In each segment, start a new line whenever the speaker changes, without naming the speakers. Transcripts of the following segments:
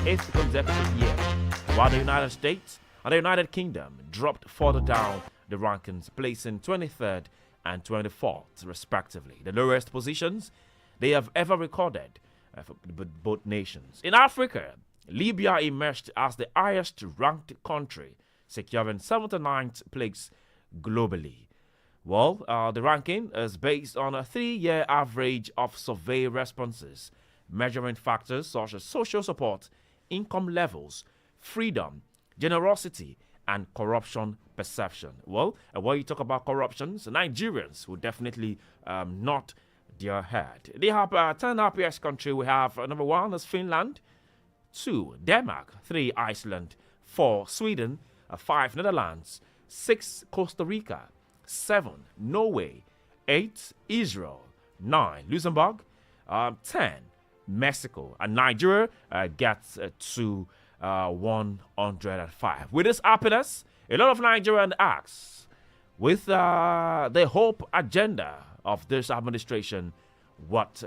8th consecutive year, while the United States and the United Kingdom dropped further down the rankings, placing 23rd and 24th, respectively, the lowest positions they have ever recorded for both nations. In Africa, Libya emerged as the highest ranked country, securing 79th place globally. Well, the ranking is based on a 3-year average of survey responses, measuring factors such as social support, income levels, freedom, generosity, and corruption perception. Well, when you talk about corruptions, Nigerians will definitely nod their head. They have 10 happiest country. We have number 1 is Finland, 2 Denmark, 3 Iceland, 4 Sweden, 5 Netherlands, 6 Costa Rica, 7 Norway, 8 Israel, 9 Luxembourg, 10 Mexico, and Nigeria gets to 105. With this happiness, a lot of Nigerians ask, with the hope agenda of this administration, what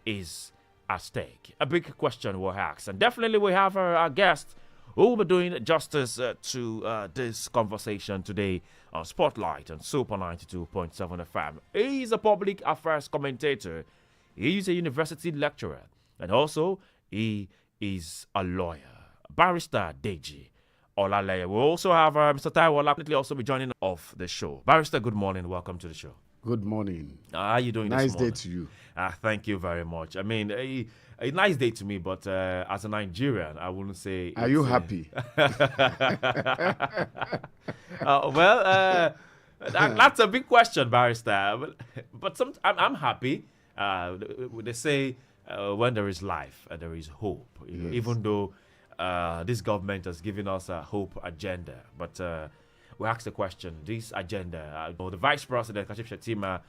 is at stake? A big question we'll ask, and definitely we have our guest who will be doing justice to this conversation today on Spotlight and Super 92.7 FM. He's a public affairs commentator, he's a university lecturer, and also he is a lawyer. Barrister Deji Olaleye. We also have Mr. Taiwo Olaknitli also be joining off the show. Barrister, good morning. Welcome to the show.
Good morning.
How are you doing
nice
this morning?
Nice day to you.
Thank you very much. I mean, a nice day to me, but as a Nigerian, I wouldn't say...
Are you happy?
That's a big question, Barrister. But I'm happy. They say when there is life, there is hope. You know, even though this government has given us a hope agenda. But we ask the question, this agenda, the Vice President, Kashif Shettima,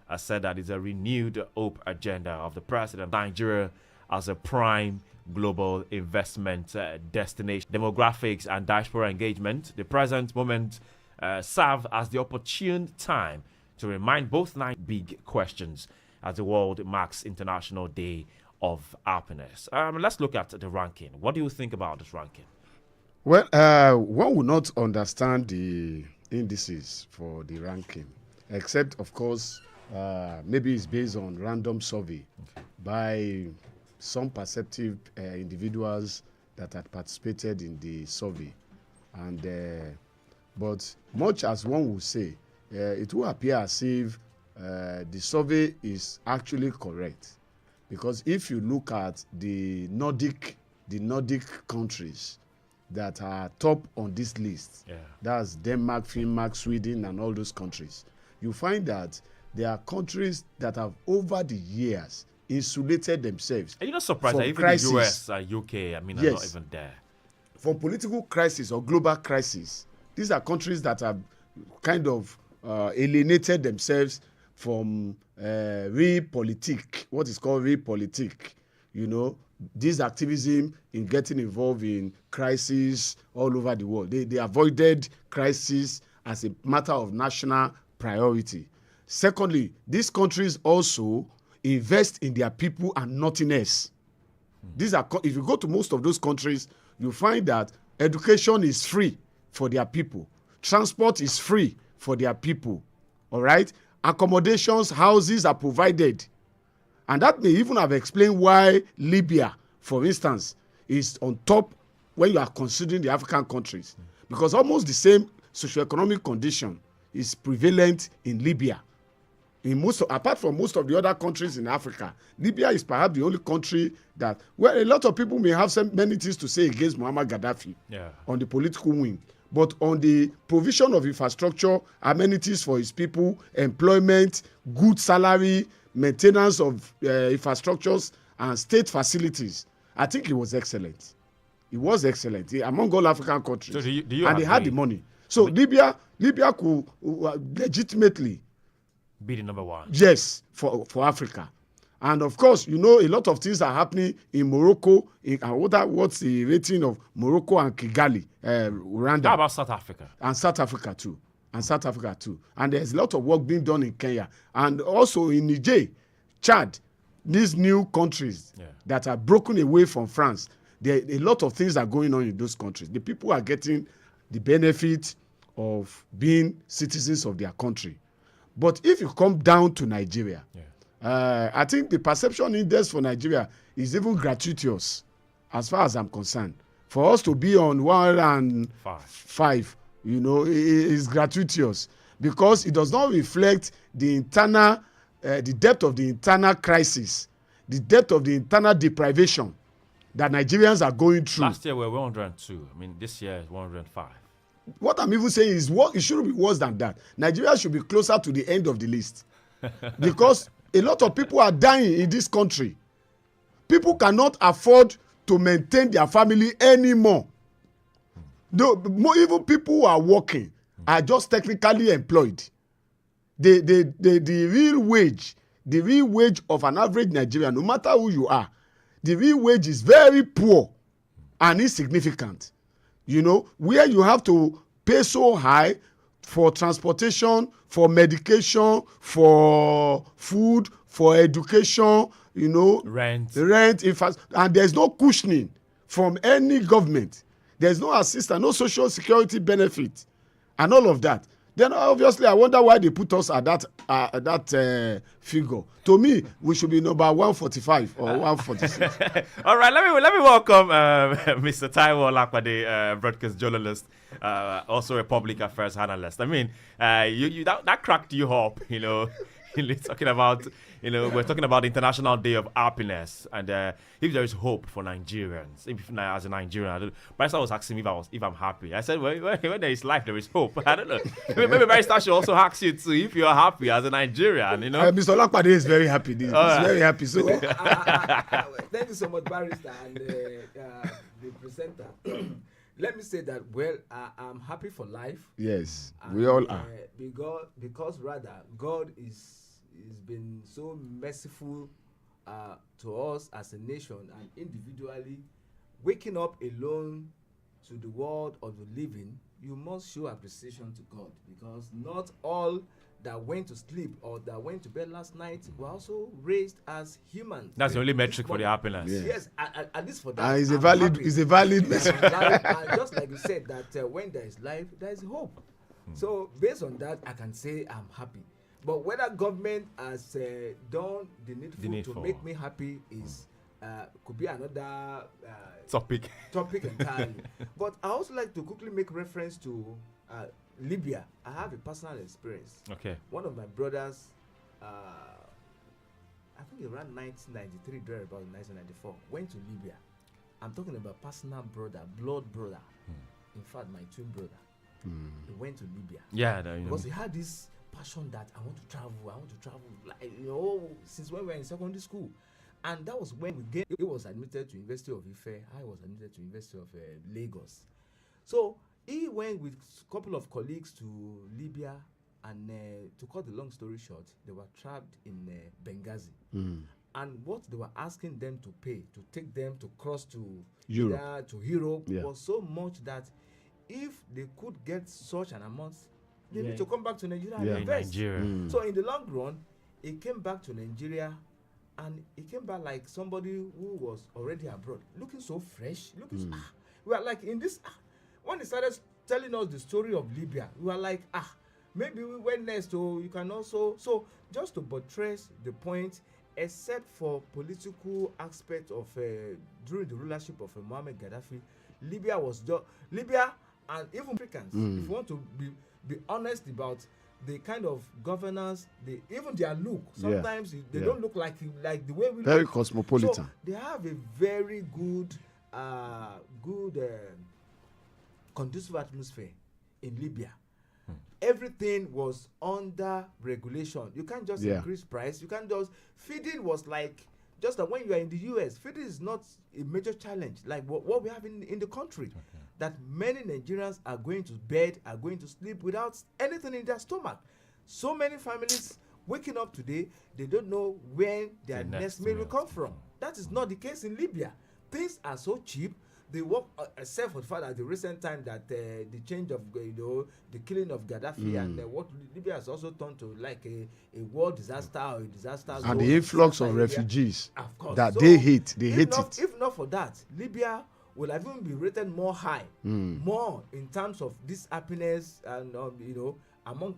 has said that it's a renewed hope agenda of the President. Nigeria as a prime global investment destination. Demographics and diaspora engagement. The present moment serve as the opportune time to remind both big questions as the world marks International Day of Happiness. Let's look at the ranking. What do you think about this ranking?
Well, one will not understand the indices for the ranking, except, of course, maybe it's based on random survey by some perceptive individuals that had participated in the survey. And but much as one will say, it will appear as if the survey is actually correct. Because if you look at the Nordic countries that are top on this list, that's Denmark, Finland, Sweden, and all those countries, you find that there are countries that have over the years insulated themselves.
Are you not surprised that even the US, UK, are not even there?
From political crisis or global crisis, these are countries that have kind of alienated themselves from realpolitik, what is called realpolitik. You know, this activism in getting involved in crisis all over the world. They avoided crisis as a matter of national priority. Secondly, these countries also invest in their people and nothing else. These are, if you go to most of those countries, you find that education is free for their people. Transport is free for their people. All right? Accommodations, houses are provided. And that may even have explained why Libya, for instance, is on top when you are considering the African countries. Because almost the same socioeconomic condition is prevalent in Libya. Apart from most of the other countries in Africa, Libya is perhaps the only country that, well, a lot of people may have many things to say against Muammar Gaddafi on the political wing. But on the provision of infrastructure, amenities for his people, employment, good salary, maintenance of infrastructures, and state facilities, I think it was excellent. It was excellent among all African countries.
So do you
and they had the money. So Libya could legitimately
be the number one.
Yes, for Africa. And of course, you know, a lot of things are happening in Morocco. What's the rating of Morocco and Kigali, Rwanda?
How about South Africa?
And South Africa too. And there's a lot of work being done in Kenya. And also in Niger, Chad, these new countries that are broken away from France. a lot of things are going on in those countries. The people are getting the benefit of being citizens of their country. But if you come down to Nigeria, I think the perception index for Nigeria is even gratuitous, as far as I'm concerned. For us to be on 105, is gratuitous, because it does not reflect the internal, the depth of the internal crisis, the depth of the internal deprivation that Nigerians are going through.
Last year we were 102. I mean, this year is 105.
What I'm even saying is, it shouldn't be worse than that. Nigeria should be closer to the end of the list, because a lot of people are dying in this country. People cannot afford to maintain their family anymore. Even people who are working are just technically employed. The real wage of an average Nigerian, no matter who you are, the real wage is very poor and insignificant. Where you have to pay so high for transportation, for medication, for food, for education, rent, and there's no cushioning from any government. There's no assistance, no social security benefit, and all of that. Then obviously I wonder why they put us at that figure. To me, we should be number 145 or 146.
All right, let me welcome Mr. Taiwo Olakpade, broadcast journalist, also a public affairs analyst. I mean, that cracked you up, talking about, we're talking about the International Day of Happiness, and if there is hope for Nigerians, as a Nigerian, Barrister was asking me if I'm happy. I said, well, when there is life, there is hope. I don't know. Maybe Barrister should also ask you too if you're happy as a Nigerian.
Mr. Olakpade is very happy. He's very happy. So,
thank you so much, Barrister and the presenter. Let me say that, I'm happy for life.
Yes, we all are.
Because rather, God has been so merciful to us as a nation and individually. Waking up alone to the world of the living, you must show appreciation to God, because not all that went to sleep or that went to bed last night were also raised as humans.
That's the only metric for the happiness.
Yeah. Yes, at least for that.
It's a valid metric.
And just like you said, that when there is life, there is hope. So based on that, I can say I'm happy. But whether government has done the needful to make me happy is could be another topic entirely. But I also like to quickly make reference to Libya. I have a personal experience.
Okay.
One of my brothers, I think around 1993, there about 1994, went to Libya. I'm talking about personal brother, blood brother. In fact, my twin brother. He went to Libya.
Yeah,
because he had this passion that I want to travel, like, since when we were in secondary school. And that was when he was admitted to University of Ife. I was admitted to University of Lagos. So he went with a couple of colleagues to Libya, and to cut the long story short, they were trapped in Benghazi. And what they were asking them to pay to take them to cross to Europe, was so much that if they could get such an amount, they need to come back to Nigeria and invest. So in the long run, he came back to Nigeria, and he came back like somebody who was already abroad, looking so fresh, we are like in this. When he started telling us the story of Libya, we were like, maybe we went next. So you can also, so just to buttress the point, except for political aspect of during the rulership of Muammar Gaddafi, Libya was just Libya, and even Africans. If you want to be honest about the kind of governance, even their look, sometimes they don't look like the way we
very
look.
Cosmopolitan.
So they have a very good conducive atmosphere in Libya. Everything was under regulation. You can't just increase price. You can't just feeding was like just like when you are in the US. Feeding is not a major challenge like what we have in the country. That many Nigerians are going to bed, are going to sleep without anything in their stomach. So many families waking up today, they don't know when their next meal will come from. That is not the case in Libya. Things are so cheap. they work except for the fact that the recent time that the change of the killing of Gaddafi and what Libya has also turned to like a war disaster or a disaster zone,
and the influx of
area.
refugees
Of course.
that
So,
they hate
if
it.
not for that, Libya will have even be rated more high, more in terms of this happiness and among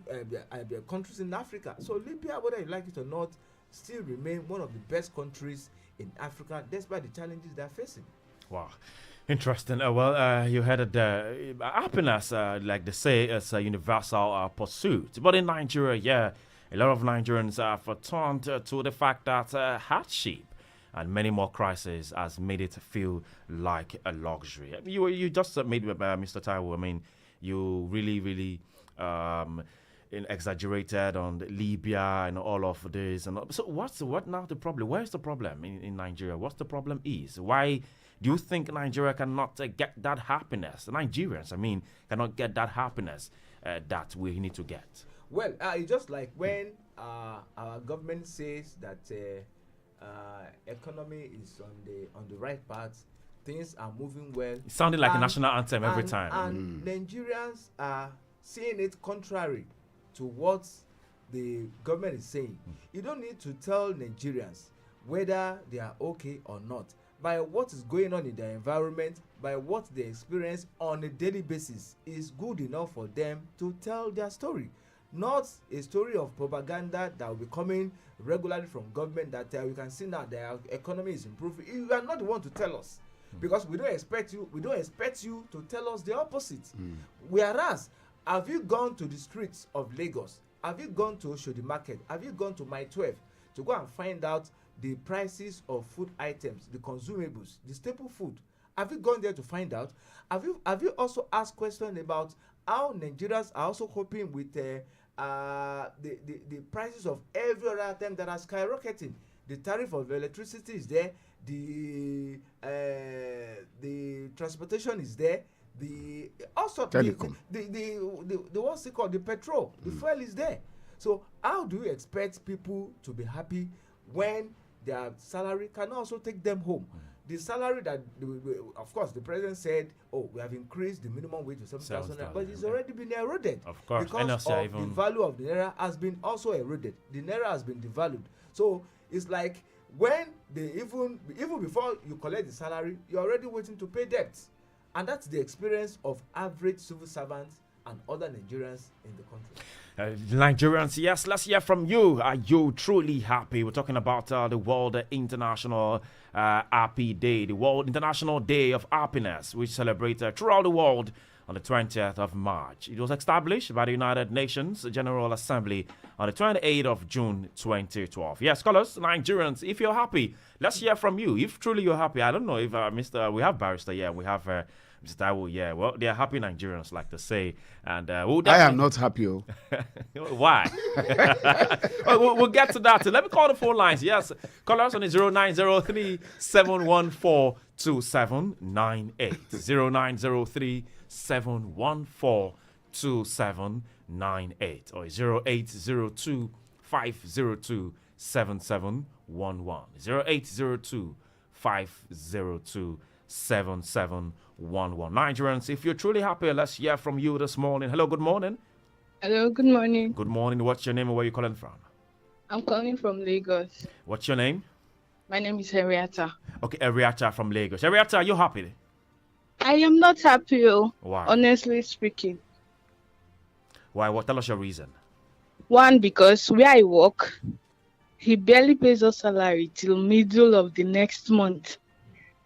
the countries in Africa. So Libya, whether you like it or not, still remain one of the best countries in Africa despite the challenges they're facing.
Wow. Interesting. You heard it. Happiness, like they say, is a universal pursuit. But in Nigeria, a lot of Nigerians have turned to the fact that hardship and many more crises has made it feel like a luxury. You just made Mr. Taiwo. I mean, you really exaggerated on Libya and all of this. And so what now the problem? Where's the problem in Nigeria? What's the problem is? Why do you think Nigeria cannot get that happiness? Nigerians, I mean, cannot get that happiness that we need to get.
Well, it's just like when our government says that economy is on the right path, things are moving well.
It's sounding like a national anthem every time.
And Nigerians are seeing it contrary to what the government is saying. You don't need to tell Nigerians whether they are okay or not. By what is going on in their environment, by what they experience on a daily basis, is good enough for them to tell their story. Not a story of propaganda that will be coming regularly from government that we can see now their economy is improving. You are not the one to tell us, because we don't expect you to tell us the opposite. Whereas, have you gone to the streets of Lagos? Have you gone to Oshodi Market? Have you gone to My 12 to go and find out the prices of food items, the consumables, the staple food? Have you gone there to find out? Have you also asked questions about how Nigerians are also coping with the prices of every other item that are skyrocketing? The tariff of electricity is there, the transportation is there, the also
Telecom.
the what's it called, the petrol, the fuel is there. So how do you expect people to be happy when their salary can also take them home? The salary that of course the president said, we have increased the minimum wage to 7,000, but it's already been eroded.
Of course,
because of the value of the naira has been also eroded. The naira has been devalued. So it's like when they even before you collect the salary, you're already waiting to pay debts. And that's the experience of average civil servants and other Nigerians in the country.
Nigerians, yes, let's hear from you. Are you truly happy? We're talking about the World International Happy Day, the World International Day of Happiness, which celebrates throughout the world on the 20th of March. It was established by the United Nations General Assembly on the 28th of June 2012. Yes, scholars, Nigerians, if you're happy, let's hear from you. If truly you're happy, I don't know if we have Barrister, we have Mr. Taiwo, well, they're happy Nigerians, like to say. And
I am not happy.
Why? we'll get to that. Let me call the phone lines. Yes, call us on the 0903 714 2798. 0903 714 2798 or 0802 502 7711. 0802 502 7711. Nigerians, if you're truly happy, let's hear from you this morning. Hello, good morning.
Hello, good morning.
Good morning. What's your name and where are you calling from?
I'm calling from Lagos.
What's your name?
My name is Henrietta.
Okay, Henrietta from Lagos. Henrietta, are you happy?
I am not happy,
Why?
honestly speaking.
Why? What? Tell us your reason.
One, because where I work, he barely pays us salary till middle of the next month.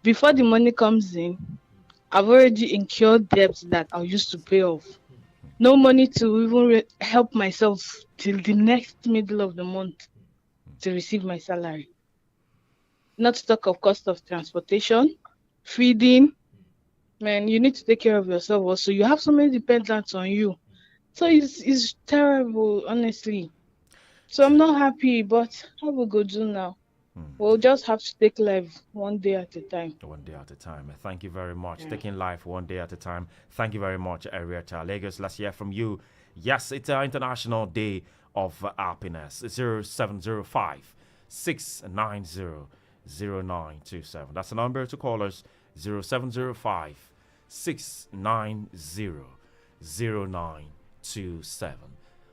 Before the money comes in, I've already incurred debts that I used to pay off. No money to even help myself till the next middle of the month to receive my salary. Not to talk of cost of transportation, feeding. Man, you need to take care of yourself also. You have so many dependents on you. So it's terrible, honestly. So I'm not happy, but how we go do now? We'll just have to take life one day at a time.
One day at a time. Thank you very much. Yeah. Taking life one day at a time. Thank you very much, Henrietta. Lagos, let's hear from you. Yes, it's an International Day of Happiness. 0705 690 0927. That's the number to call us. 0705 690 0927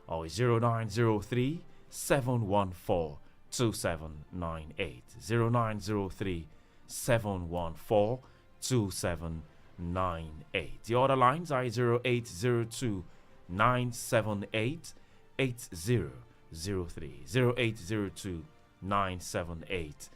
or 0903 714 2798. 0903 714 2798. The other lines are 0802 978 8003. 0802 978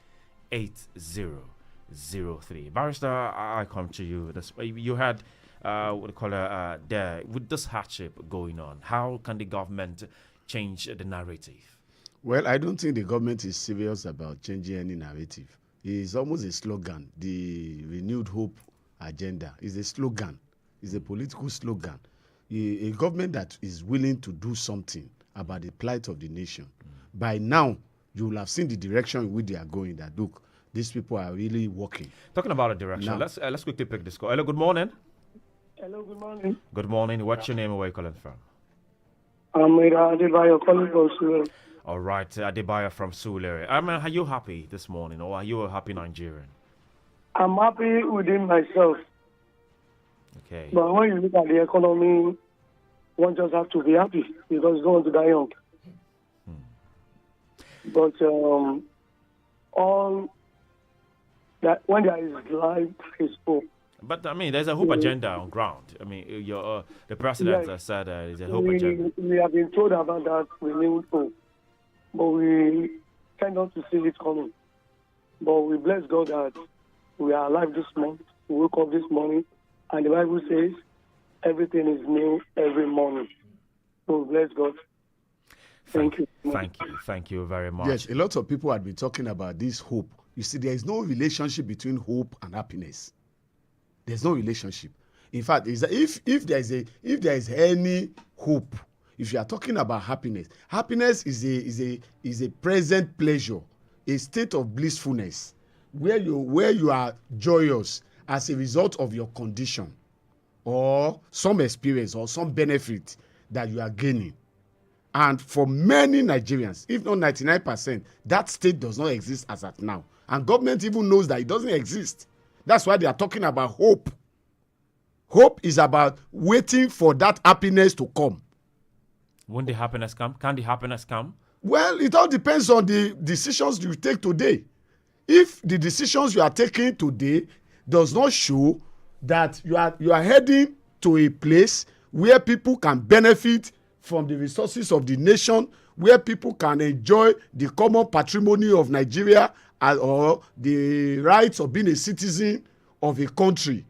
8003. Barrister, I come to you. You had what do you call there with this hardship going on. How can the government change the narrative?
Well, I don't think the government is serious about changing any narrative. It's almost a slogan. The renewed hope agenda is a slogan. It's a political slogan. A government that is willing to do something about the plight of the nation. By now, you will have seen the direction in which they are going. That look, these people are really working.
Talking about a direction,
Now,
let's quickly pick this call. Hello, good morning.
Hello, good morning.
Good morning. What's your name and where you calling from?
I'm Adebayo calling from Sudan.
All right, Adebayo from Sulere. Are you happy this morning, or are you a happy Nigerian?
I'm happy within myself.
Okay.
But when you look at the economy, one just have to be happy because you don't want to die young. But all that when there is life, is hope.
But I mean, there's a hope agenda on ground. I mean, the president
Yes.
said there's a hope agenda.
We have been told about that renewed hope, but we tend not to see it coming. But we bless God that we are alive this month. We woke up this morning, and the Bible says everything is new every morning. So we bless God. Thank you.
Thank you very much.
Yes, a lot of people have been talking about this hope. You see, there is no relationship between hope and happiness. There's no relationship. In fact, if there is any hope, if you are talking about happiness, happiness is a present pleasure, a state of blissfulness, where you are joyous as a result of your condition, or some experience or some benefit that you are gaining. And for many Nigerians, if not 99%, that state does not exist as at now. And government even knows that it doesn't exist. That's why they are talking about hope. Hope is about waiting for that happiness to come.
When the happiness come, can the happiness come?
Well, it all depends on the decisions you take today. If the decisions you are taking today does not show that you are heading to a place where people can benefit from the resources of the nation, where people can enjoy the common patrimony of Nigeria or the rights of being a citizen of a country,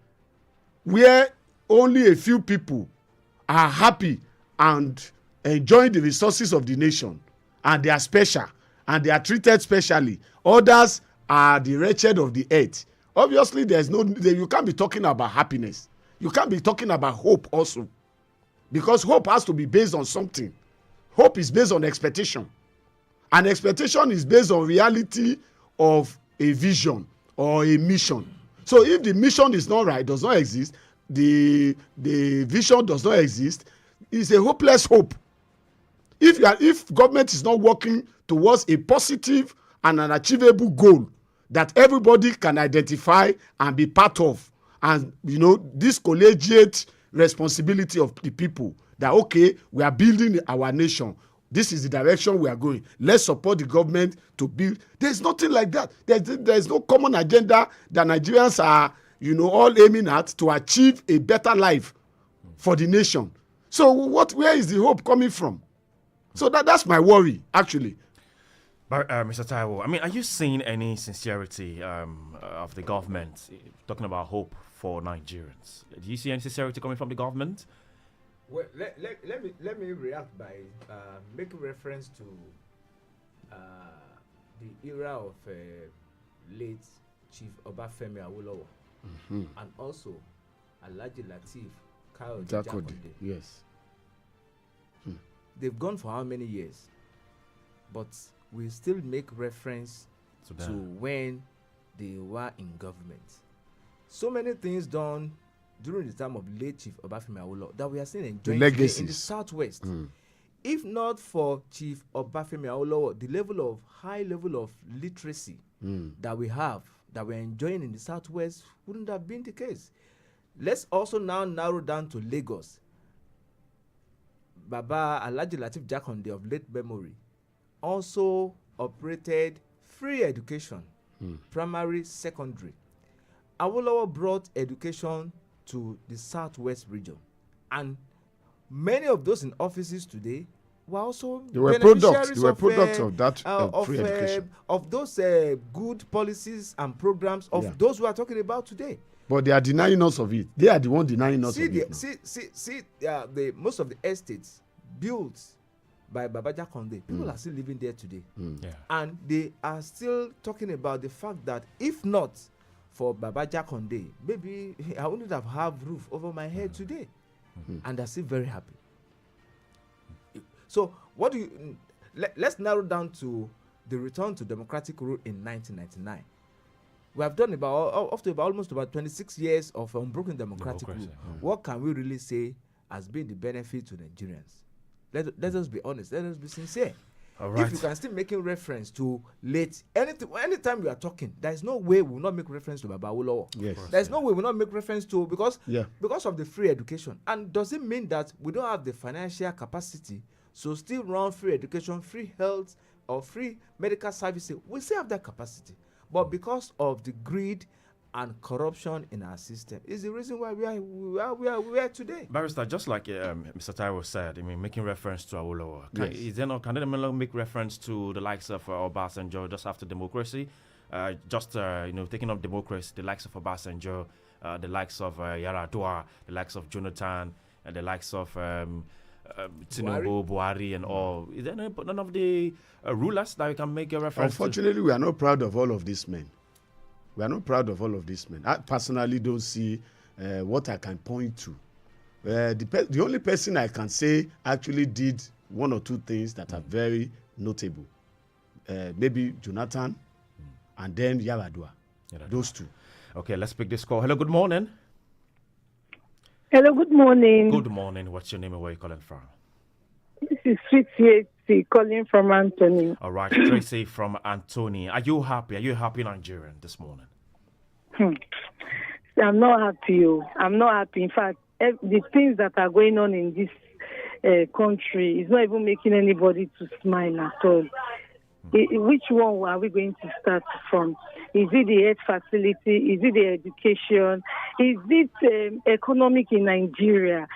where only a few people are happy and enjoying the resources of the nation, and they are special and they are treated specially. Others are the wretched of the earth. Obviously, you can't be talking about happiness. You can't be talking about hope also, because hope has to be based on something. Hope is based on expectation, and expectation is based on reality of a vision or a mission. So if the mission is not right, does not exist, the vision does not exist, it's a hopeless hope. If government is not working towards a positive and an achievable goal that everybody can identify and be part of, and this collegiate responsibility of the people, that okay, we are building our nation, this is the direction we are going, let's support the government to build. There's nothing like that. There's no common agenda that Nigerians are all aiming at to achieve a better life for the nation. So where is the hope coming from? So that's my worry, actually.
But Mr. Taiwo, I mean, are you seeing any sincerity of the government talking about hope for Nigerians? Do you see any sincerity coming from the government?
Well, let me react by making reference to the era of late Chief Obafemi Awolowo, and also Alhaji Lateef Jakode.
Yes.
They've gone for how many years? But we still make reference to when they were in government. So many things done during the time of late Chief Obafemi Awolowo that we are still enjoying today in the southwest. If not for Chief Obafemi Awolowo, the high level of literacy that we have that we're enjoying in the southwest wouldn't have been the case. Let's also now narrow down to Lagos. Baba Alhaji Lateef Jakande of late memory also operated free education, primary, secondary. Awolowo brought education to the southwest region, and many of those in offices today were also
products of that free education.
Of those good policies and programs of those who are talking about today.
But they are denying us of it. They are the one denying us of it.
The most of the estates built by Baba Jakande, people are still living there today. And they are still talking about the fact that if not for Baba Jakande, maybe I wouldn't have roof over my head today. And they're still very happy. So what do you let's narrow down to the return to democratic rule in 1999. We have done almost about 26 years of unbroken democratic rule. What can we really say has been the benefit to Nigerians? Let us be honest. Let us be sincere.
All right.
If you can still making reference to anytime we are talking, there is no way we will not make reference to Baba Awolowo.
Yes.
There is no way we will not make reference to because of the free education. And does it mean that we don't have the financial capacity to still run free education, free health, or free medical services? We still have that capacity. But because of the greed and corruption in our system is the reason why we are today.
Barrister, just like Mr. Taiwo said, I mean, making reference to Awolowo, can they make reference to the likes of Obasanjo just after democracy? Taking up democracy, the likes of Obasanjo, the likes of Yaradua, the likes of Jonathan, and the likes of Tinubu, Buhari, and all. Is there none of the rulers that we can make a reference
Unfortunately, we are not proud of all of these men. We are not proud of all of these men. I personally don't see what I can point to. The only person I can say actually did one or two things that are very notable. Maybe Jonathan and then Yaradua. Those two.
Okay, let's pick this call. Hello, good morning.
Hello, good morning.
Good morning. What's your name and where are you calling from?
This is Sweet CHC calling from Anthony.
All right, Tracy from Anthony. Are you happy? Are you a happy Nigerian this morning?
I'm not happy. I'm not happy. In fact, the things that are going on in this country is not even making anybody to smile at all. Which one are we going to start from? Is it the health facility? Is it the education? Is it economic in Nigeria?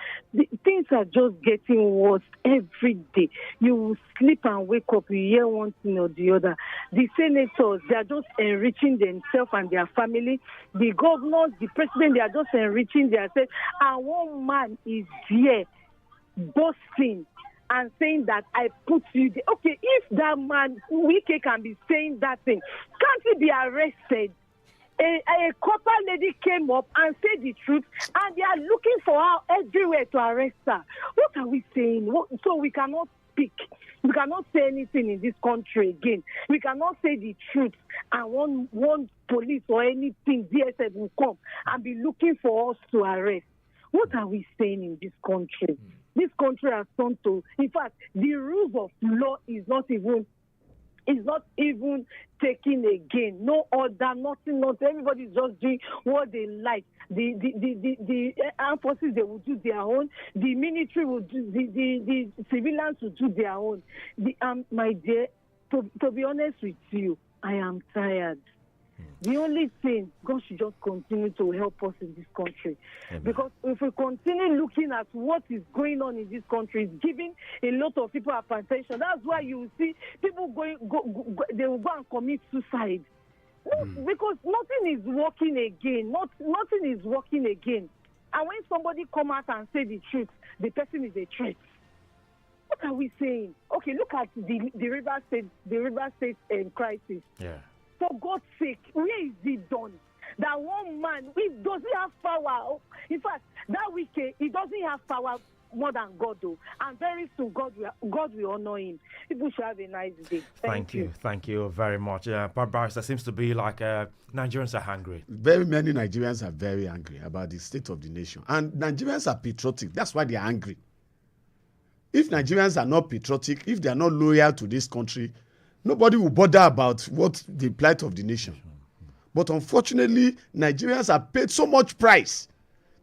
Things are just getting worse every day. You will sleep and wake up, you hear one thing or the other. The senators, they are just enriching themselves and their family. The governors, the president, they are just enriching themselves. And one man is here boasting and saying that I put you there. Okay, if that man, Wike, can be saying that thing, can't he be arrested? A copper lady came up and said the truth, and they are looking for her everywhere to arrest her. What are we saying? So we cannot speak. We cannot say anything in this country again. We cannot say the truth, and one police or anything, DSS will come and be looking for us to arrest. What are we saying in this country? This country has turned to, in fact, the rules of law is not even taken again. No order, nothing. Everybody is just doing what they like. The armed forces, they will do their own. The military will do, the civilians will do their own. My dear, to be honest with you, I am tired. The only thing, God should just continue to help us in this country. Amen. Because if we continue looking at what is going on in this country, it's giving a lot of people hypertension. That's why you will see people they will go and commit suicide. Because nothing is working again. Nothing is working again. And when somebody come out and say the truth, the person is a threat. What are we saying? Okay, look at the River State crisis.
Yeah.
For God's sake, where is it done? That one man, he doesn't have power. In fact, that weekend, he doesn't have power more than God, though. And very soon, God will honor him. People should have a nice day. Thank you.
Thank you very much. Barrister, seems to be like Nigerians are hungry.
Very many Nigerians are very angry about the state of the nation. And Nigerians are patriotic. That's why they are angry. If Nigerians are not patriotic, if they are not loyal to this country, nobody will bother about what the plight of the nation. But unfortunately, Nigerians have paid so much price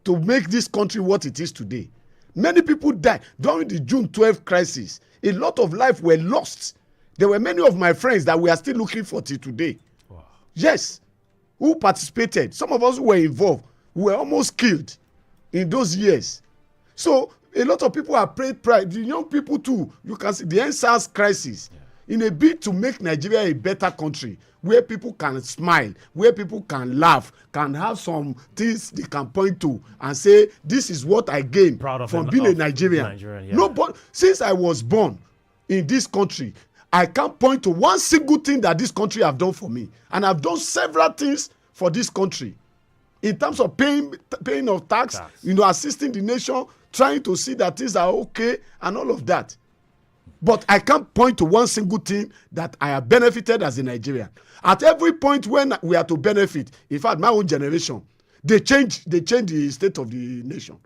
to make this country what it is today. Many people died during the June 12 crisis. A lot of lives were lost. There were many of my friends that we are still looking for till today. Wow. Yes, who participated. Some of us who were involved, we were almost killed in those years. So a lot of people have paid price. The young people too, you can see the NSAS crisis. In a bid to make Nigeria a better country, where people can smile, where people can laugh, can have some things they can point to and say, this is what I gained from being a Nigerian. Yeah. Nobody, since I was born in this country, I can't point to one single thing that this country have done for me. And I've done several things for this country. In terms of paying of tax, assisting the nation, trying to see that things are okay and all of that. But I can't point to one single thing that I have benefited as a Nigerian. At every point when we are to benefit, in fact, my own generation, they change the state of the nation.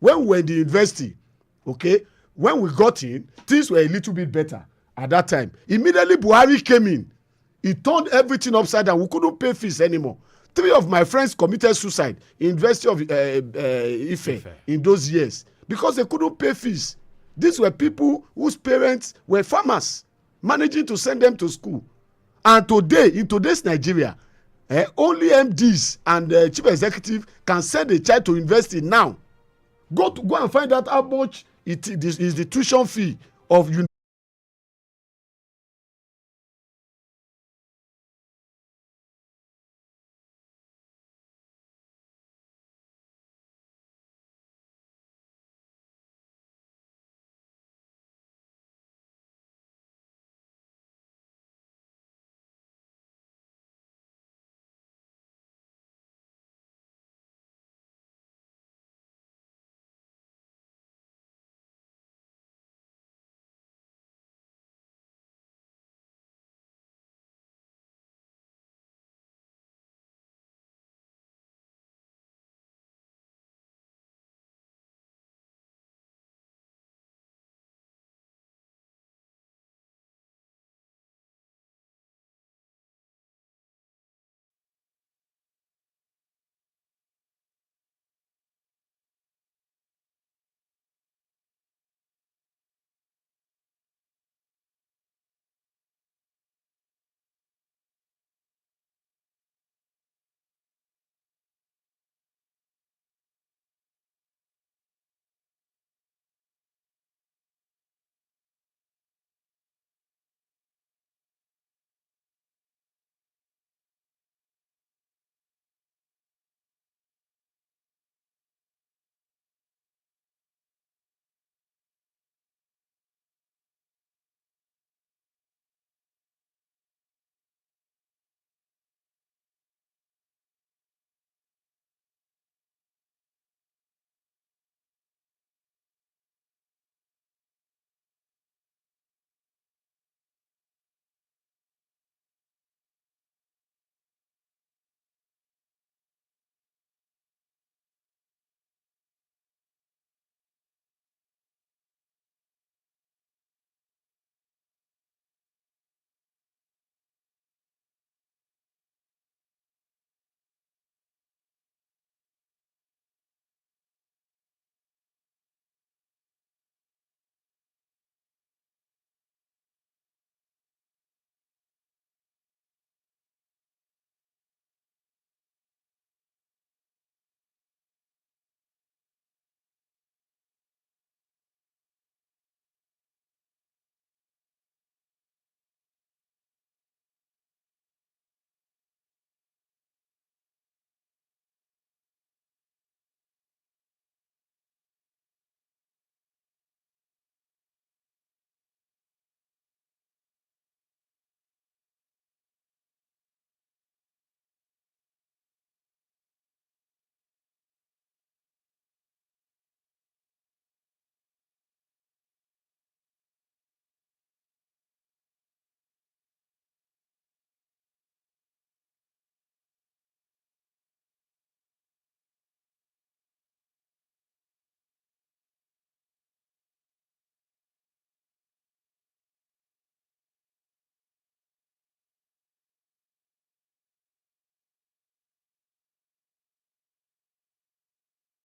When we were in the university, okay, when we got in, things were a little bit better at that time. Immediately Buhari came in. He turned everything upside down. We couldn't pay fees anymore. 3 of my friends committed suicide in University of Ife in those years because they couldn't pay fees. These were people whose parents were farmers, managing to send them to school. And today, in today's Nigeria, only MDs and chief executive can send a child to university now. Go and find out how much it is the tuition fee of